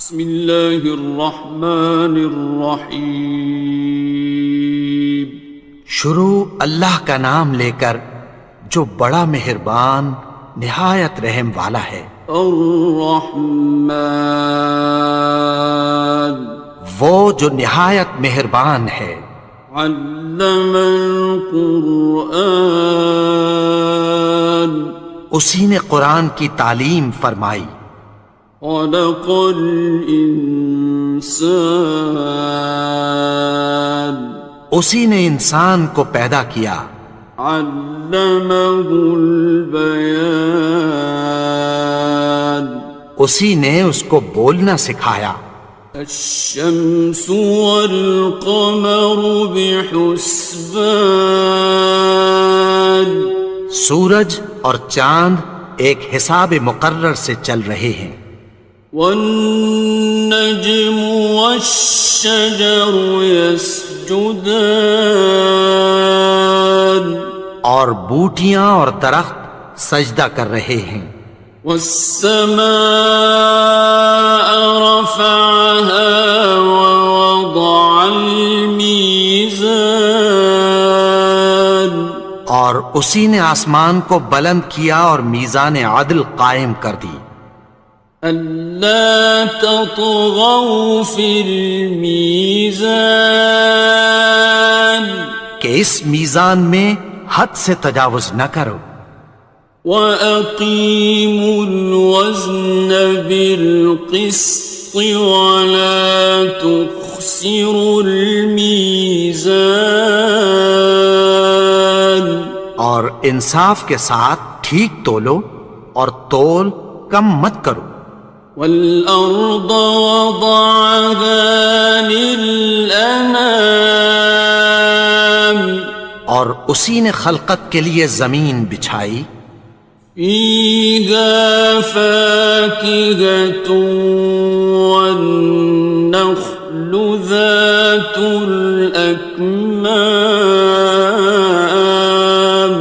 بسم اللہ الرحمن الرحیم۔ شروع اللہ کا نام لے کر جو بڑا مہربان نہایت رحم والا ہے۔ الرحمن، وہ جو نہایت مہربان ہے۔ علم القرآن، اسی نے قرآن کی تعلیم فرمائی۔ خلق الانسان، اسی نے انسان کو پیدا کیا۔ علمہ البیان، اسی نے اس کو بولنا سکھایا۔ الشمس والقمر بحسبان، سورج اور چاند ایک حساب مقرر سے چل رہے ہیں۔ والنجم والشجر يسجدان، اور بوٹیاں اور درخت سجدہ کر رہے ہیں۔ والسماء رفعها ووضع الميزان، اور اسی نے آسمان کو بلند کیا اور میزان عدل قائم کر دی۔ ألا تطغوا في الميزان، کہ اس میزان میں حد سے تجاوز نہ کرو۔ وَأَقِيمُوا الْوَزْنَ بِالْقِسْطِ وَلَا تُخْسِرُوا الْمِيزَانَ، اور انصاف کے ساتھ ٹھیک تولو اور تول کم مت کرو۔ وَالْأَرْضَ وَضَعَهَا لِلْأَنَامِ، اور اسی نے خلقت کے لیے زمین بچھائی۔ فِيهَا فَاكِهَةٌ وَالنَّخْلُ ذَاتُ الْأَكْمَامِ،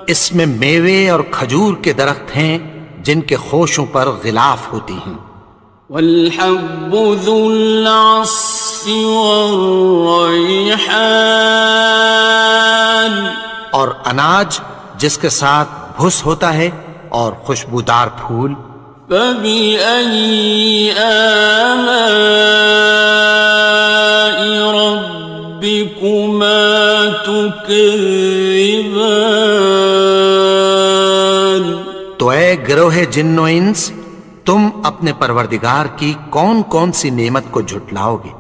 اس میں میوے اور کھجور کے درخت ہیں جن کے خوشوں پر غلاف ہوتی ہیں۔ وَالْحَبُّ ذُو الْعَصْفِ وَالرَّيْحَانِ، اور اناج جس کے ساتھ بھس ہوتا ہے اور خوشبودار پھول۔ فَبِأَيِّ آلَاءِ رَبِّكُمَا تُكَذِّبَانِ، تو اے گروہ جن و انس، تم اپنے پروردگار کی کون کون سی نعمت کو جھٹلاؤ گے؟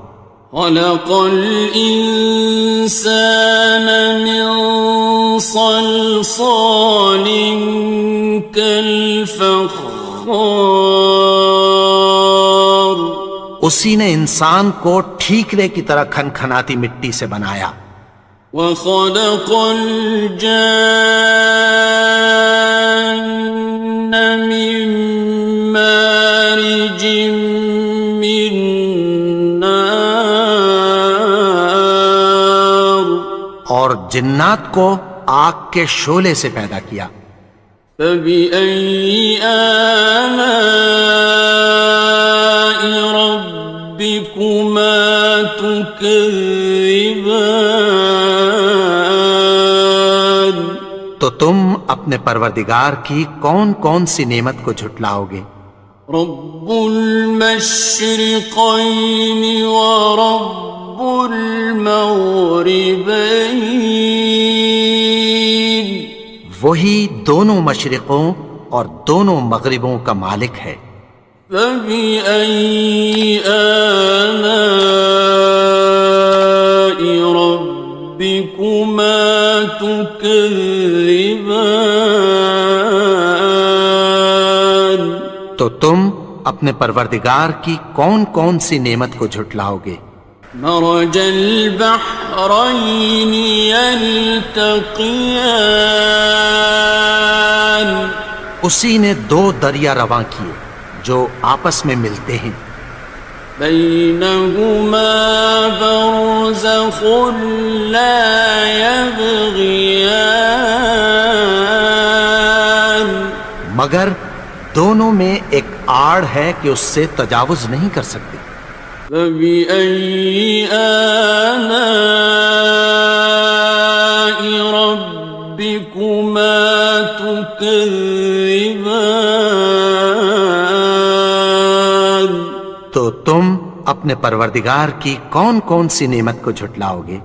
خَلَقَ الْإِنسَانَ مِنْ صَلْصَالٍ كَالْفَخَّارِ، اسی نے انسان کو ٹھیکرے کی طرح کھنکھناتی مٹی سے بنایا۔ وَخَلَقَ الْجَانَّ مِن مَّارِجٍ مِّن نَّارٍ، اور جنات کو آگ کے شعلے سے پیدا کیا۔ فَبِأَيِّ آلَاءِ رَبِّكُمَا تُكَذِّبَانِ، تو تم اپنے پروردگار کی کون کون سی نعمت کو جھٹلاؤ گے؟ رب المشرقین ورب المغربین، وہی دونوں مشرقوں اور دونوں مغربوں کا مالک ہے۔ فَبِأَيِّ آلَاءِ رَبِّكُمَا تُكَذِّبَانِ، تو تم اپنے پروردگار کی کون کون سی نعمت کو جھٹلاؤ گے؟ مرج البحرین یلتقیان، اسی نے دو دریا رواں کیے جو آپس میں ملتے ہیں۔ بینہما برزخ لا یبغیان، مگر دونوں میں ایک آڑ ہے کہ اس سے تجاوز نہیں کر سکتے۔ فبأي آلاء ربكما تكذبان؟ تو تم اپنے پروردگار کی کون کون سی نعمت کو جھٹلاؤ گے؟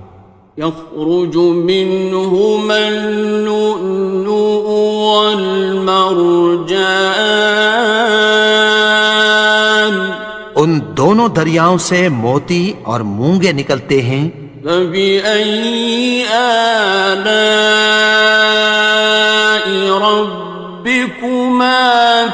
يخرج منهما اللؤلؤ والمرجان، ان دونوں دریاؤں سے موتی اور مونگے نکلتے ہیں۔ فبأي آلاء ربكما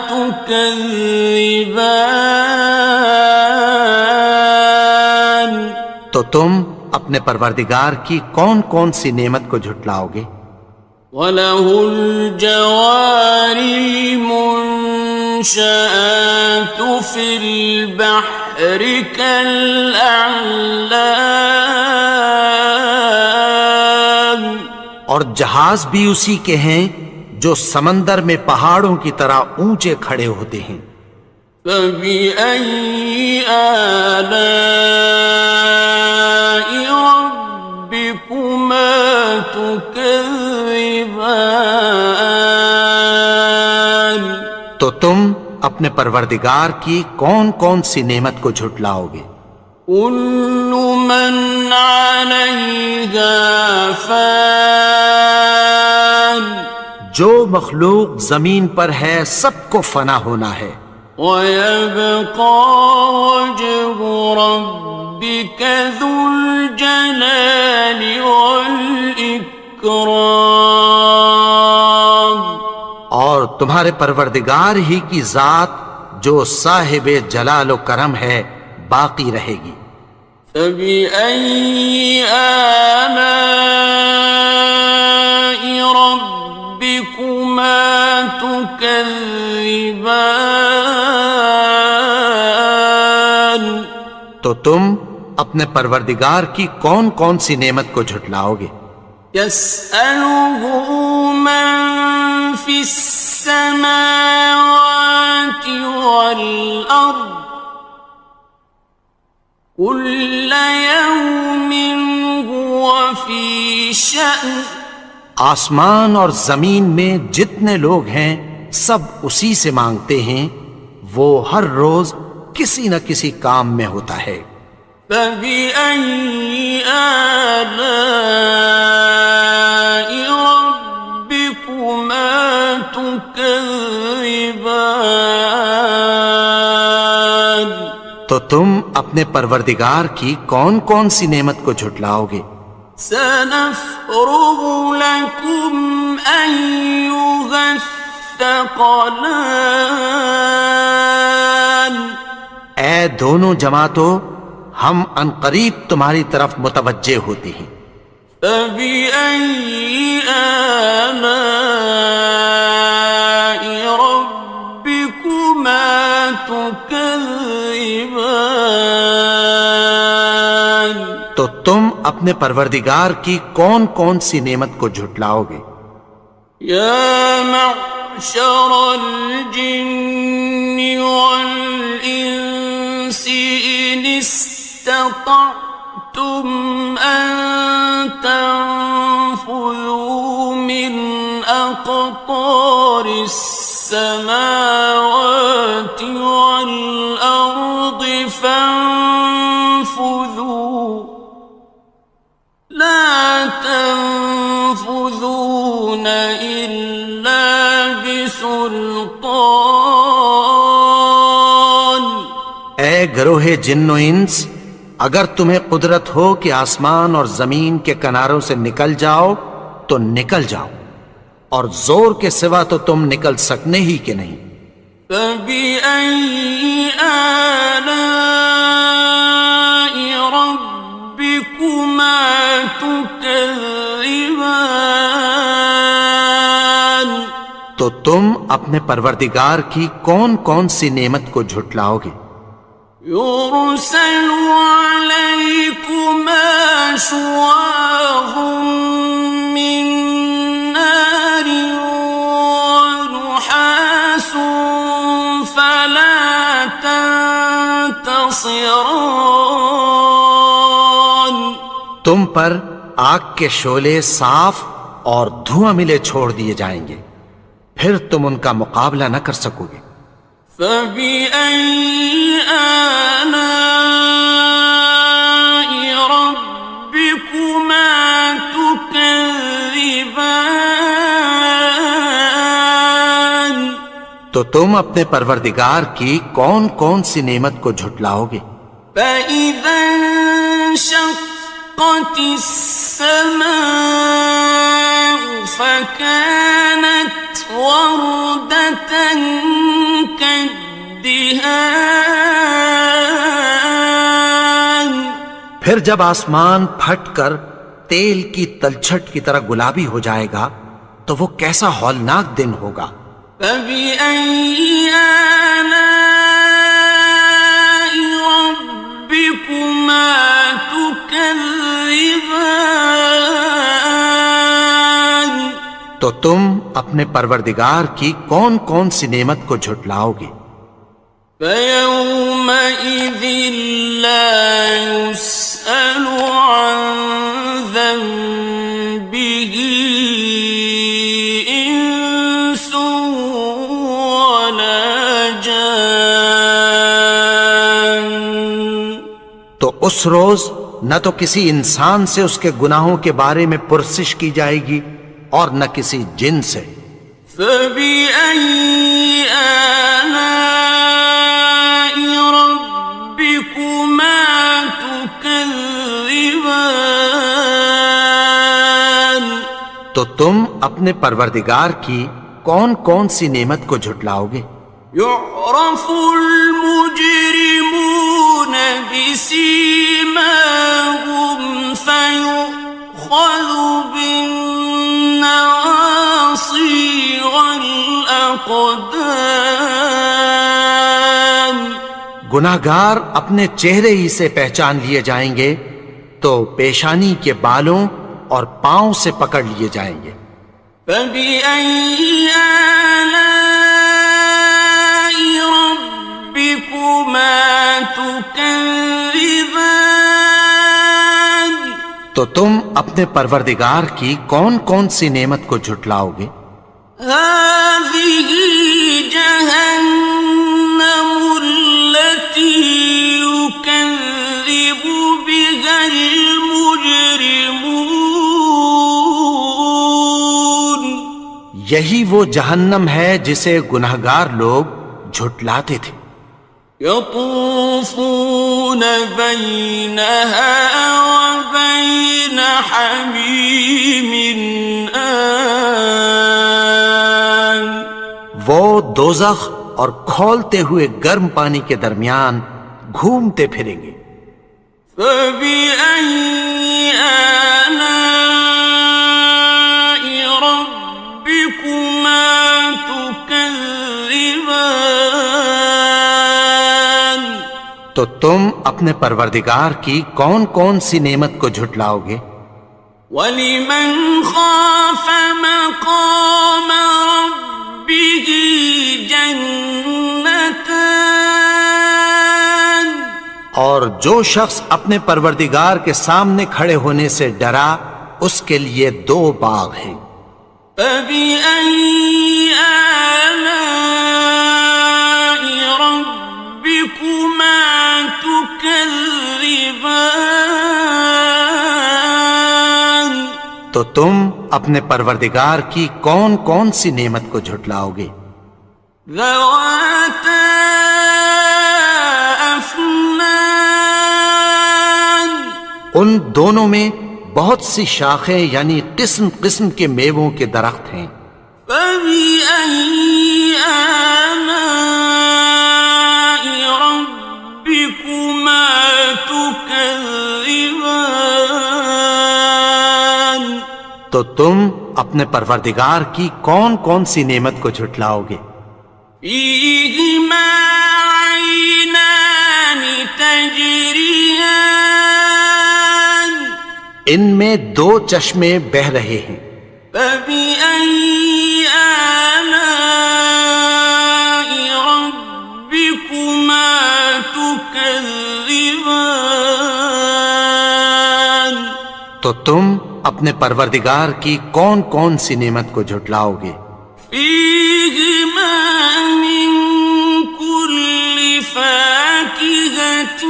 تكذبان؟ تو تم اپنے پروردگار کی کون کون سی نعمت کو جھٹلاؤ گے؟ وَلَهُ الْجَوَارِ الْمُنشَآتُ فِي الْبَحْرِ كَالْأَعْلَامِ، اور جہاز بھی اسی کے ہیں جو سمندر میں پہاڑوں کی طرح اونچے کھڑے ہوتے ہیں۔ فَبِأَيِّ آلَاءِ رَبِّكُمَا تُكَذِّبَانِ؟ تو تم اپنے پروردگار کی کون کون سی نعمت کو جھٹلاؤ گے؟ كُلُّ مَنْ عَلَيْهَا فَانٍ، جو مخلوق زمین پر ہے سب کو فنا ہونا ہے۔ وَيَبْقَى وَجْهُ رَبِّكَ ذُو الْجَلَالِ وَالْإِكْرَامِ، اور تمہارے پروردگار ہی کی ذات جو صاحب جلال و کرم ہے باقی رہے گی۔ فَبِأَيِّ آلَاءِ رَبِّكُمَا تُكَذِّبَانِ؟ تو تم اپنے پروردگار کی کون کون سی نعمت کو جھٹلاؤ گے؟ يَسْأَلُهُ مَن فِي السَّمَاوَاتِ وَالْأَرْضِ كُلَّ يَوْمٍ هُوَ فِي شَأْنٍ، آسمان اور زمین میں جتنے لوگ ہیں سب اسی سے مانگتے ہیں، وہ ہر روز کسی نہ کسی کام میں ہوتا ہے۔ فَبِأَيِّ آلَاءِ رَبِّكُمَا تُكَذِّبَانِ؟ تو تم اپنے پروردگار کی کون کون سی نعمت کو جھٹلاؤ گے؟ سَنَفْرُغُ لَكُمْ أَيُّهَ الثَّقَلَانِ، اے دونوں جماعتوں، ہم عنقریب تمہاری طرف متوجہ ہوتے ہیں۔ فَبِأَيِّ آلَاءِ رَبِّكُمَا تُكَذِّبَانِ؟ تو تم اپنے پروردگار کی کون کون سی نعمت کو جھٹلاؤ گے؟ يَا مَعْشَرَ الْجِنِّ وَالْإِنسِ إِنِ اسْتَطَعْتُمْ أَن تَنفُذُوا مِنْ أَقْطَارِ السَّمَاوَاتِ وَالْأَرْضِ فَانفُذُوا لَا تَنفُذُونَ إِلَّا بِسُلْطَانٍ۔ اے گروہ جن و انس، اگر تمہیں قدرت ہو کہ آسمان اور زمین کے کناروں سے نکل جاؤ تو نکل جاؤ، اور زور کے سوا تو تم نکل سکنے ہی کہ نہیں۔ فَبِأَيِّ آلَاءِ رَبِّكُمَا تُكَذِّبَانِ؟ تو تم اپنے پروردگار کی کون کون سی نعمت کو جھٹلاؤ گے؟ يُرْسَلُ عَلَيْكُمَا شُوَاظٌ مِّن نَّارٍ وَنُحَاسٌ ينتصران. تم پر آگ کے شعلے صاف اور دھواں ملے چھوڑ دیے جائیں گے، پھر تم ان کا مقابلہ نہ کر سکو گے۔ فبأي آلاء ربكما تكذبان. تو تم اپنے پروردگار کی کون کون سی نعمت کو جھٹلاؤ گے؟ فإذا انشقت السماء فكانت وردة كالدهان. پھر جب آسمان پھٹ کر تیل کی تلچھٹ کی طرح گلابی ہو جائے گا تو وہ کیسا ہولناک دن ہوگا۔ فبأي آلاء ربكما تكذبان. تو تم اپنے پروردگار کی کون کون سی نعمت کو جھٹلاؤ گے؟ فيومئذ لا يسأل عن ذنبه إنس ولا جان. تو اس روز نہ تو کسی انسان سے اس کے گناہوں کے بارے میں پرسش کی جائے گی اور نہ کسی جن سے۔ فبأي آلاء ربكما تكذبان. تو تم اپنے پروردگار کی کون کون سی نعمت کو جھٹلاؤ گے؟ يعرف المجرمون بسيماهم فيؤخذ بالنواصي والأقدام. گناہگار اپنے چہرے ہی سے پہچان لیے جائیں گے تو پیشانی کے بالوں اور پاؤں سے پکڑ لیے جائیں گے۔ فبأي آلاء ربكما تكذبان. تو تم اپنے پروردگار کی کون کون سی نعمت کو جھٹلاؤ گے؟ هذه جهنم التي يكذب بها المجرمون. یہی وہ جہنم ہے جسے گناہگار لوگ جھٹلاتے تھے۔ يطوفون بينها وبين حميم آن. وہ دوزخ اور کھولتے ہوئے گرم پانی کے درمیان گھومتے پھریں گے۔ فبأي آلاء ربكما تكذبان. تو تم اپنے پروردگار کی کون کون سی نعمت کو جھٹلاؤ گے؟ وَلِمَنْ خَافَ مَقَامَ رَبِّهِ جَنَّتَانِ. اور جو شخص اپنے پروردگار کے سامنے کھڑے ہونے سے ڈرا اس کے لیے 2 باغ ہیں۔ فَبِأَيِّ آلَاءِ رَبِّكُمَا تُكَذِّبَانِ. تو تم اپنے پروردگار کی کون کون سی نعمت کو جھٹلاؤ گے؟ ذَوَاتَا أَفْنَانٍ. ان دونوں میں بہت سی شاخیں یعنی قسم قسم کے میووں کے درخت ہیں۔ فَبِأَيِّ آلَاءِ رَبِّكُمَا تُكَذِّبَانِ. تو تم اپنے پروردگار کی کون کون سی نعمت کو جھٹلاؤ گے؟ فِيهِمَا عَيْنَانِ تَجْرِيَانِ. ان میں 2 چشمے بہہ رہے ہیں۔ فَبِأَيِّ آلَاءِ رَبِّكُمَا تُكَذِّبَانِ. تكذبان تو تم اپنے پروردگار کی کون کون سی نعمت کو جھٹلاؤ گے؟ فيهما من كل فاكهة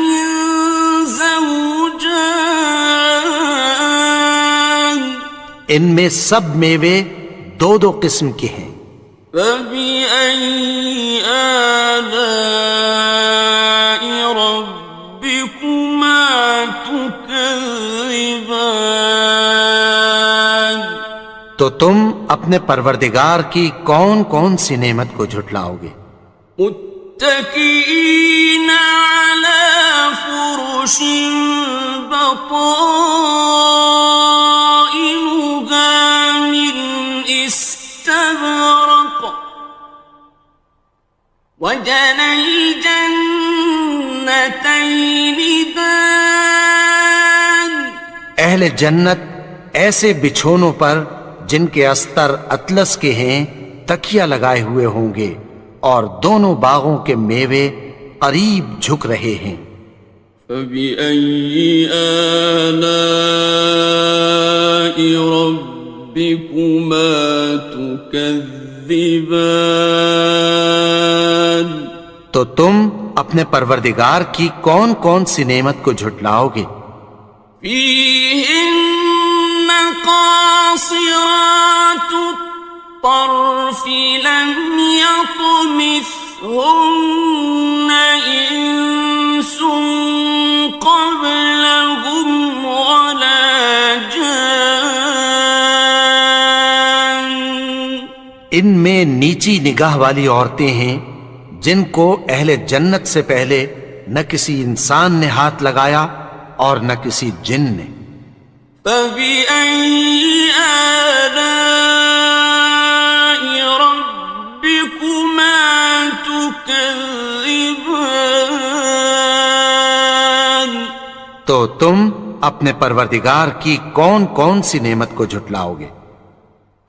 زوجان ان میں سب میوے دو دو قسم کے ہیں۔ فبأي آلاء ربكما تكذبان تو تم اپنے پروردگار کی کون کون سی نعمت کو جھٹلاؤ گے؟ متكئين على فرش بطائنها من استبرق وجنى الجنتين دان اہل جنت ایسے بچھونوں پر جن کے استر اطلس کے ہیں تکیہ لگائے ہوئے ہوں گے، اور دونوں باغوں کے میوے قریب جھک رہے ہیں۔ فبأي آلاء ربكما تكذبان تو تم اپنے پروردگار کی کون کون سی نعمت کو جھٹلاؤ گے؟ فيهن قاصرات الطرف لم يطمثهن إنس قبلهم ولا جان ان میں نیچی نگاہ والی عورتیں ہیں جن کو اہل جنت سے پہلے نہ کسی انسان نے ہاتھ لگایا اور نہ کسی جن نے۔ فبأي آلاء ربكما تكذبان تو تم اپنے پروردگار کی کون کون سی نعمت کو جھٹلاؤ گے؟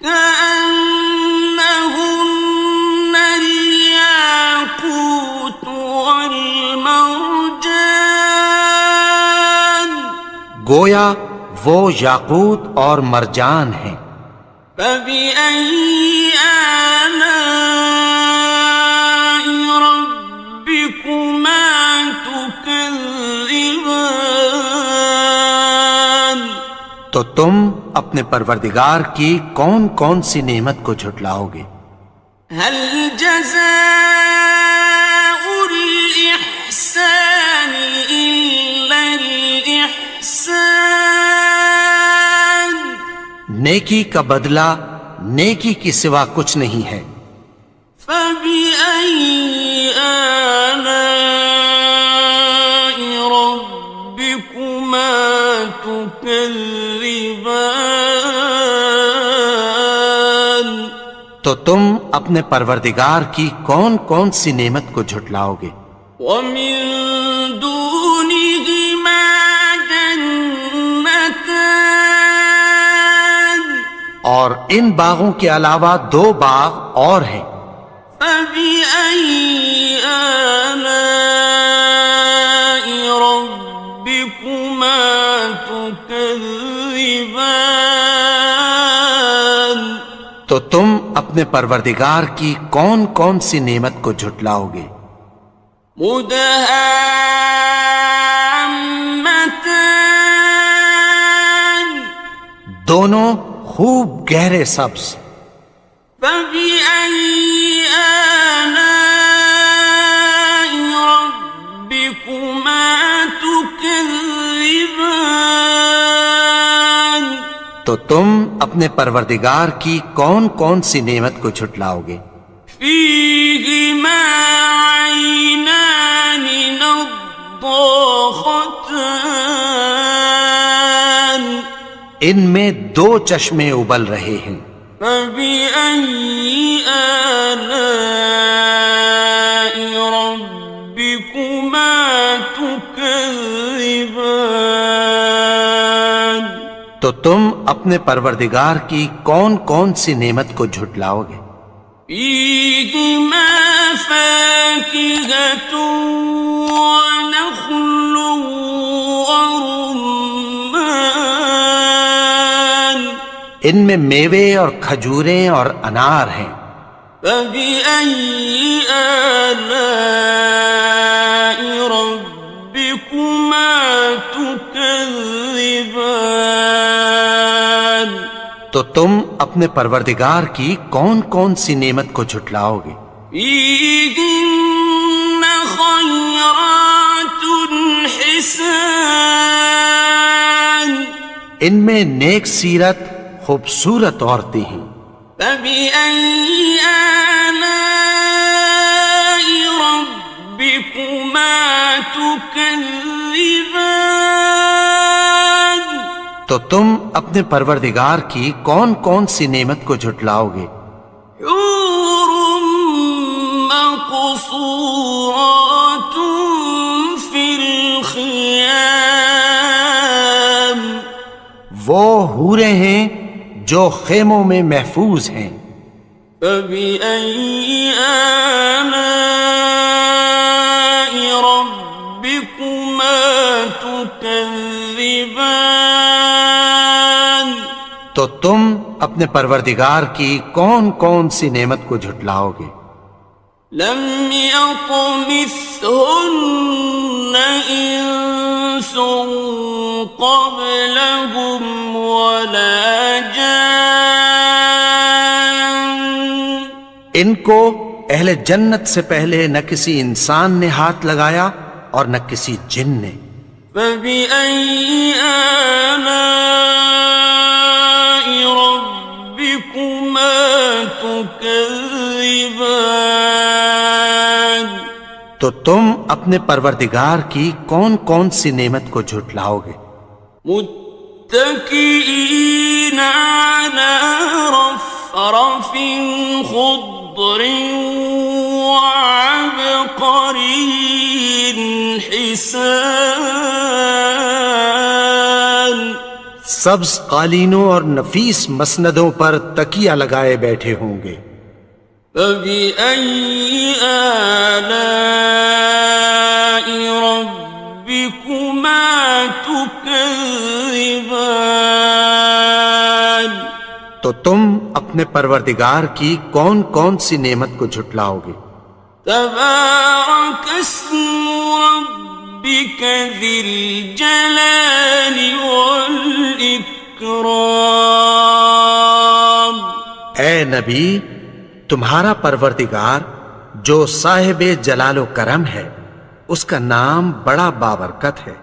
كأنهن الياقوت والمرجان گویا وہ یاقوت اور مرجان ہیں۔ فبأي آلاء ربكما تكذبان تو تم اپنے پروردگار کی کون کون سی نعمت کو جھٹلاؤ گے؟ هل جزاء الإحسان إلا الإحسان نیکی کا بدلہ نیکی کی سوا کچھ نہیں ہے۔ فبأي آلاء ربكما تكذبان تو تم اپنے پروردگار کی کون کون سی نعمت کو جھٹلاؤ گے؟ ومن دونهما جنتان اور ان باغوں کے علاوہ دو باغ اور ہیں۔ فبأي آلاء ربكما تكذبان تو تم اپنے پروردگار کی کون کون سی نعمت کو جھٹلاؤ گے؟ مدهامتان دونوں خوب گہرے سبز۔ فبأي آلاء ربكما تكذبان تو تم اپنے پروردگار کی کون کون سی نعمت کو جھٹلاؤ گے؟ فيهما عينان نضاختان ان میں دو چشمے ابل رہے ہیں۔ فبأي آلاء ربكما تكذبان تو تم اپنے پروردگار کی کون کون سی نعمت کو جھٹلاؤ گے؟ فيهما فاكهة ونخل ورمان ان میں میوے اور کھجوریں اور انار ہیں. فبأي آلاء ربكما تكذبان تو تم اپنے پروردگار کی کون کون سی نعمت کو جھٹلاؤ گے؟ فيهن خيرات حسان ان میں نیک سیرت خوبصورت عورتیں ہیں. فبأي آلاء ربكما تكذبان تو تم اپنے پروردگار کی کون کون سی نعمت کو جھٹلاؤ گے؟ حور مقصورات في الخيام وہ حوریں ہیں جو خیموں میں محفوظ ہیں. فبأي آلاء ربكما تكذبان تو تم اپنے پروردگار کی کون کون سی نعمت کو جھٹلاؤ گے؟ لم يطمثهن إنس قبلهم ولا جان ان کو اہل جنت سے پہلے نہ کسی انسان نے ہاتھ لگایا اور نہ کسی جن نے. فبأي آلاء ربكما تكذبان تو تم اپنے پروردگار کی کون کون سی نعمت کو جھٹلاؤ گے؟ متكئين على رفرف خضر وعبقري حسان سبز قالینوں اور نفیس مسندوں پر تکیہ لگائے بیٹھے ہوں گے. فبأي آلاء ربكما تكذبان تو تم اپنے پروردگار کی کون کون سی نعمت کو جھٹلاؤ گے؟ تبارك اسم ربك ذي الجلال والإكرام اے نبی، تمہارا پروردگار جو صاحب جلال و کرم ہے، اس کا نام بڑا بابرکت ہے.